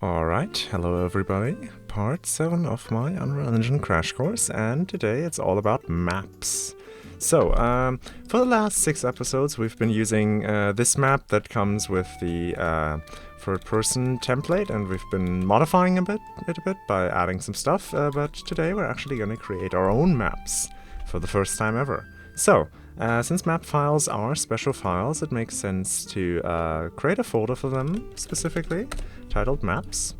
Alright, hello everybody. Part 7 of my Unreal Engine crash course, and today it's all about maps. So, for the last 6 episodes we've been using this map that comes with the third-person template, and we've been modifying it a bit by adding some stuff, but today we're actually going to create our own maps for the first time ever. So, since map files are special files, it makes sense to create a folder for them specifically, titled Maps.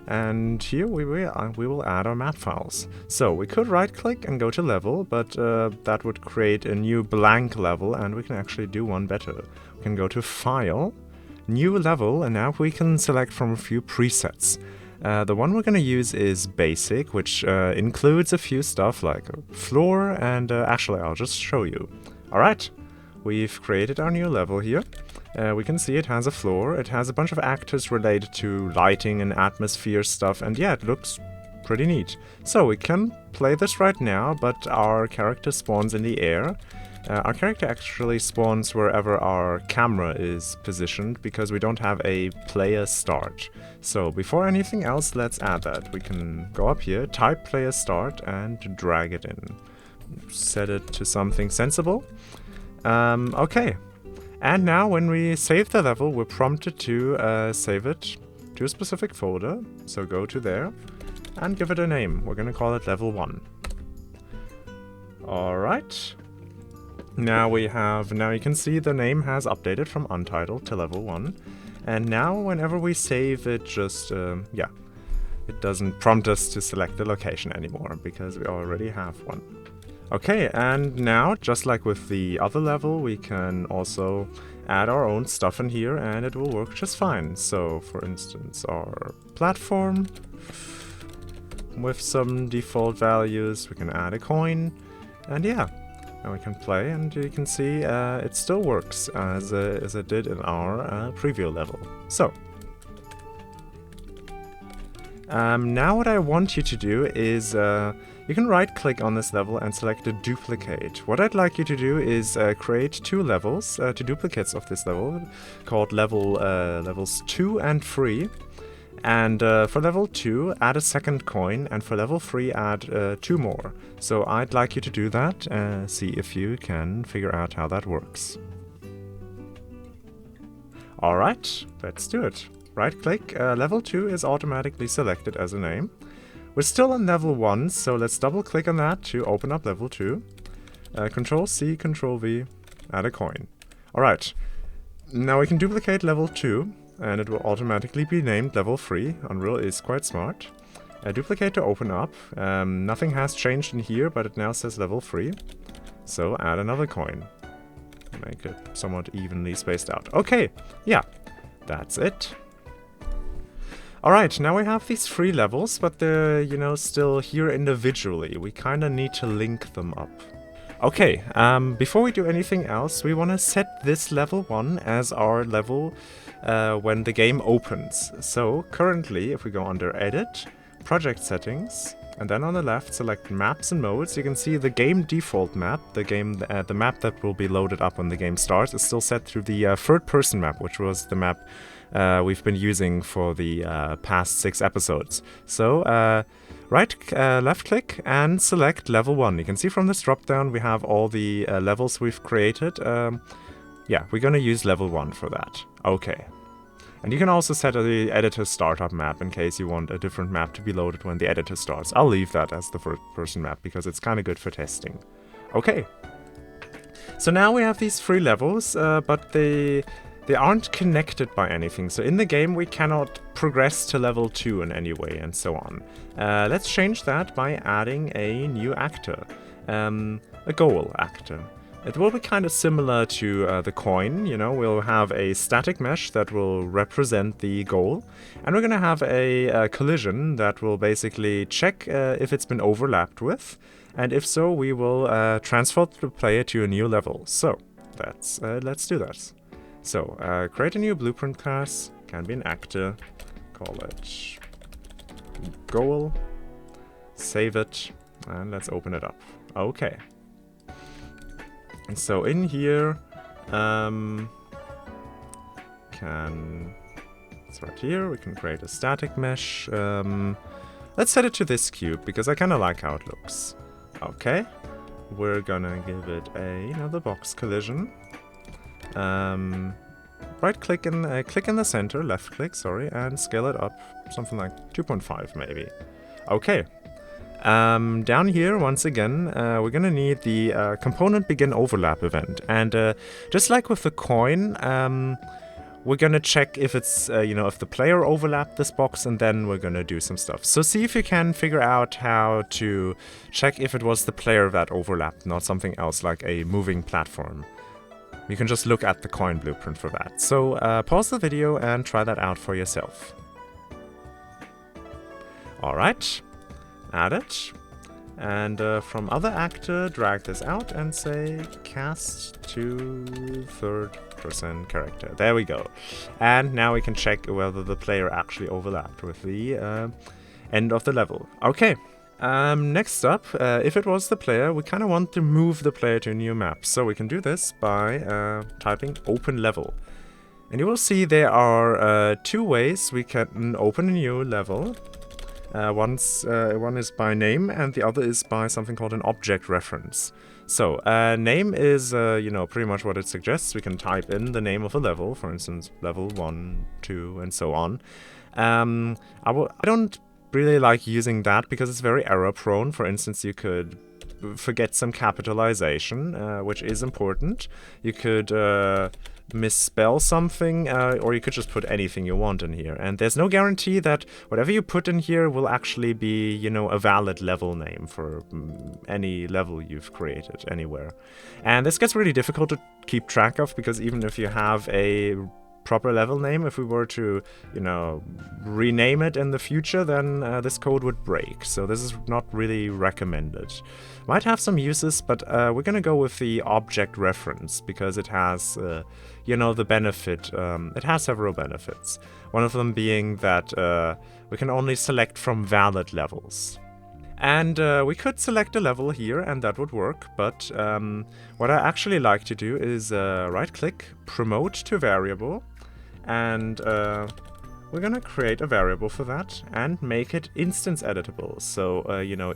And here we will add our map files. So we could right-click and go to Level, but that would create a new blank level, and we can actually do one better. We can go to File, New Level, and now we can select from a few presets. The one we're going to use is Basic, which includes a few stuff like a floor, and actually I'll just show you. Alright, we've created our new level here. We can see it has a floor, it has a bunch of actors related to lighting and atmosphere stuff, and yeah, it looks pretty neat. So we can play this right now, but our character spawns in the air. Our character actually spawns wherever our camera is positioned, because we don't have a player start. So before anything else, let's add that. We can go up here, type player start, and drag it in. Set it to something sensible. Okay. And now when we save the level, we're prompted to save it to a specific folder. So go to there and give it a name. We're going to call it level 1. Alright. Now you can see the name has updated from untitled to level 1. And now whenever we save it, just, it doesn't prompt us to select the location anymore because we already have one. Okay, and now, just like with the other level, we can also add our own stuff in here, and it will work just fine. So, for instance, our platform with some default values, we can add a coin, and yeah, now we can play, and you can see it still works as it did in our preview level. So, now what I want you to do is you can right-click on this level and select a duplicate. What I'd like you to do is create 2 levels, 2 duplicates of this level, called levels 2 and 3. And for level 2, add a second coin, and for level 3, add 2 more. So I'd like you to do that, see if you can figure out how that works. Alright, let's do it. Right-click, level 2 is automatically selected as a name. We're still on level 1, so let's double-click on that to open up level 2. Control-C, Control-V, add a coin. Alright, now we can duplicate level 2, and it will automatically be named level 3. Unreal is quite smart. Duplicate to open up. Nothing has changed in here, but it now says level 3. So add another coin. Make it somewhat evenly spaced out. Okay, yeah, that's it. Alright, now we have these 3 levels, but they're, still here individually. We kinda need to link them up. Okay, before we do anything else, we want to set this level 1 as our level when the game opens. So, currently, if we go under Edit, Project Settings, and then on the left select Maps and Modes, you can see the game default map, the map that will be loaded up when the game starts, is still set through the third-person map, which was the map we've been using for the past 6 episodes. So, left-click and select level 1. You can see from this drop-down we have all the levels we've created. Yeah, we're gonna use level 1 for that. Okay. And you can also set the editor startup map in case you want a different map to be loaded when the editor starts. I'll leave that as the first-person map because it's kind of good for testing. Okay. So now we have these 3 levels, but they aren't connected by anything. So in the game we cannot progress to level 2 in any way, and so on. Let's change that by adding a new actor. A goal actor. It will be kind of similar to the coin, we'll have a static mesh that will represent the goal, and we're going to have a collision that will basically check if it's been overlapped with, and if so, we will transfer the player to a new level. So, let's do that. So, create a new blueprint class, can be an actor, call it goal, save it, and let's open it up. Okay. And so in here, can It's right here. We can create a static mesh. Let's set it to this cube because I kind of like how it looks. Okay. We're gonna give it another box collision. Right click and click in the center, left click, sorry, and scale it up something like 2.5 maybe. Okay. Down here, once again, we're gonna need the component begin overlap event. And just like with the coin, we're gonna check if it's, if the player overlapped this box, and then we're gonna do some stuff. So see if you can figure out how to check if it was the player that overlapped, not something else like a moving platform. You can just look at the coin blueprint for that. So pause the video and try that out for yourself. Alright, add it. And from other actor, drag this out and say cast to third person character. There we go. And now we can check whether the player actually overlapped with the end of the level. Okay. Next up, if it was the player, we kind of want to move the player to a new map. So we can do this by typing open level. And you will see there are two ways we can open a new level. One is by name and the other is by something called an object reference. So, name is, pretty much what it suggests. We can type in the name of a level, for instance, level 1, 2, and so on. I don't really like using that because it's very error prone. For instance, you could forget some capitalization, which is important. You could misspell something, or you could just put anything you want in here. And there's no guarantee that whatever you put in here will actually be, a valid level name for any level you've created anywhere. And this gets really difficult to keep track of because even if you have a proper level name, if we were to, rename it in the future, then this code would break. So this is not really recommended. Might have some uses, but we're gonna go with the object reference because it has, the benefit. It has several benefits. One of them being that we can only select from valid levels. And we could select a level here and that would work, but what I actually like to do is right-click, promote to variable, and we're gonna create a variable for that and make it instance editable. So,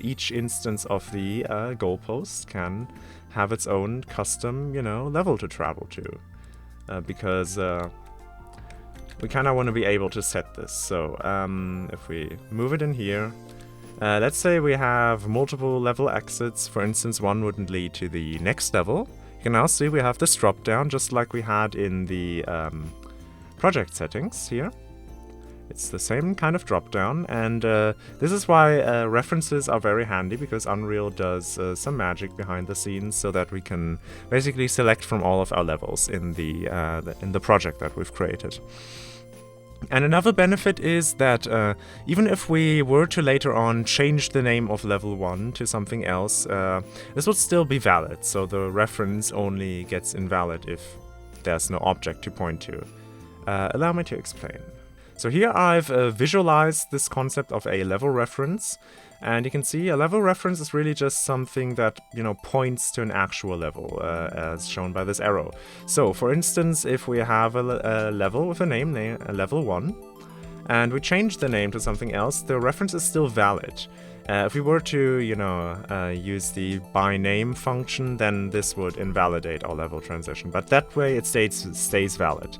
each instance of the goalpost can have its own custom, level to travel to. Because we kind of want to be able to set this. So, if we move it in here, let's say we have multiple level exits. For instance, one wouldn't lead to the next level. You can now see we have this drop down just like we had in the project settings here. It's the same kind of drop down, and this is why references are very handy, because Unreal does some magic behind the scenes so that we can basically select from all of our levels in the project that we've created. And another benefit is that even if we were to later on change the name of level 1 to something else, this would still be valid, so the reference only gets invalid if there's no object to point to. Allow me to explain. So here I've visualized this concept of a level reference, and you can see a level reference is really just something that, points to an actual level, as shown by this arrow. So, for instance, if we have a level with a name, level 1, and we change the name to something else, the reference is still valid. If we were to, use the by name function, then this would invalidate our level transition, but that way it stays valid.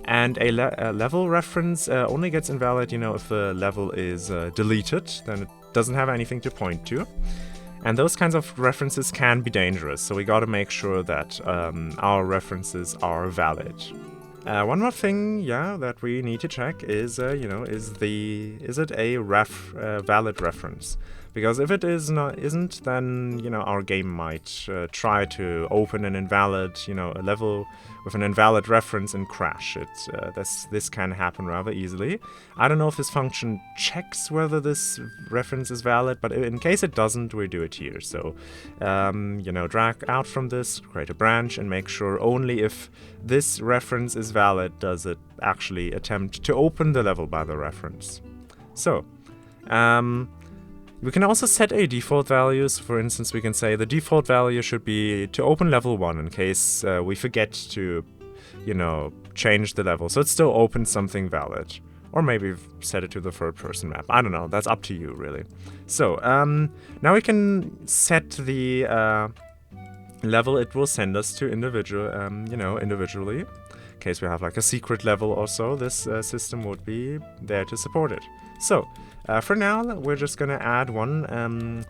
And a level reference only gets invalid, if the level is deleted, then it doesn't have anything to point to. And those kinds of references can be dangerous, so we gotta make sure that our references are valid. One more thing, that we need to check is, is it a valid reference? Because if it isn't, then, our game might try to open an invalid, a level with an invalid reference and crash it. This can happen rather easily. I don't know if this function checks whether this reference is valid, but in case it doesn't, we do it here. So, drag out from this, create a branch, and make sure only if this reference is valid does it actually attempt to open the level by the reference. So, we can also set a default value. So for instance, we can say the default value should be to open level 1 in case we forget to, change the level. So it still opens something valid. Or maybe set it to the third person map. I don't know, that's up to you really. So, now we can set the level it will send us to individually. In case we have like a secret level or so, this system would be there to support it. So, for now, we're just gonna add one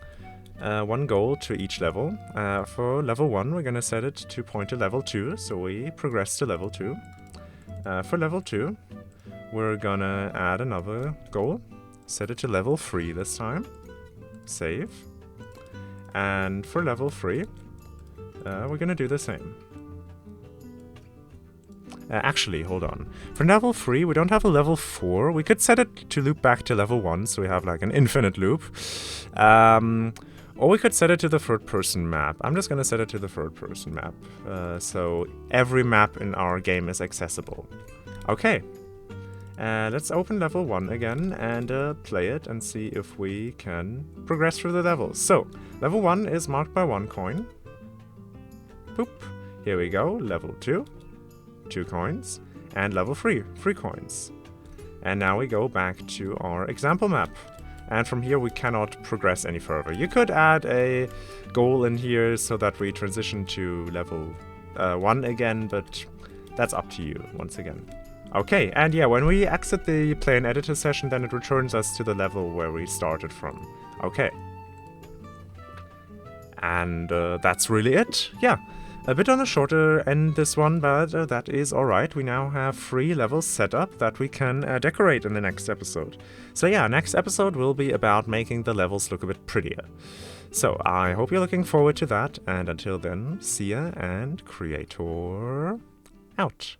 goal to each level. For level 1, we're gonna set it to point to level 2, so we progress to level 2. For level 2, we're gonna add another goal, set it to level 3 this time, save. And for level 3, we're gonna do the same. Actually, hold on. For level 3, we don't have a level 4. We could set it to loop back to level 1, so we have like an infinite loop. Or we could set it to the third-person map. I'm just gonna set it to the third-person map, so every map in our game is accessible. Okay. Let's open level 1 again and play it and see if we can progress through the levels. So, level 1 is marked by 1 coin. Boop. Here we go. Level 2, 2 coins. And level 3, 3 coins. And now we go back to our example map. And from here we cannot progress any further. You could add a goal in here so that we transition to level 1 again, but that's up to you once again. Okay, and yeah, when we exit the play and editor session, then it returns us to the level where we started from. Okay. And that's really it. Yeah, a bit on the shorter end this one, but that is alright. We now have 3 levels set up that we can decorate in the next episode. So yeah, next episode will be about making the levels look a bit prettier. So I hope you're looking forward to that, and until then, see ya, and Creator out.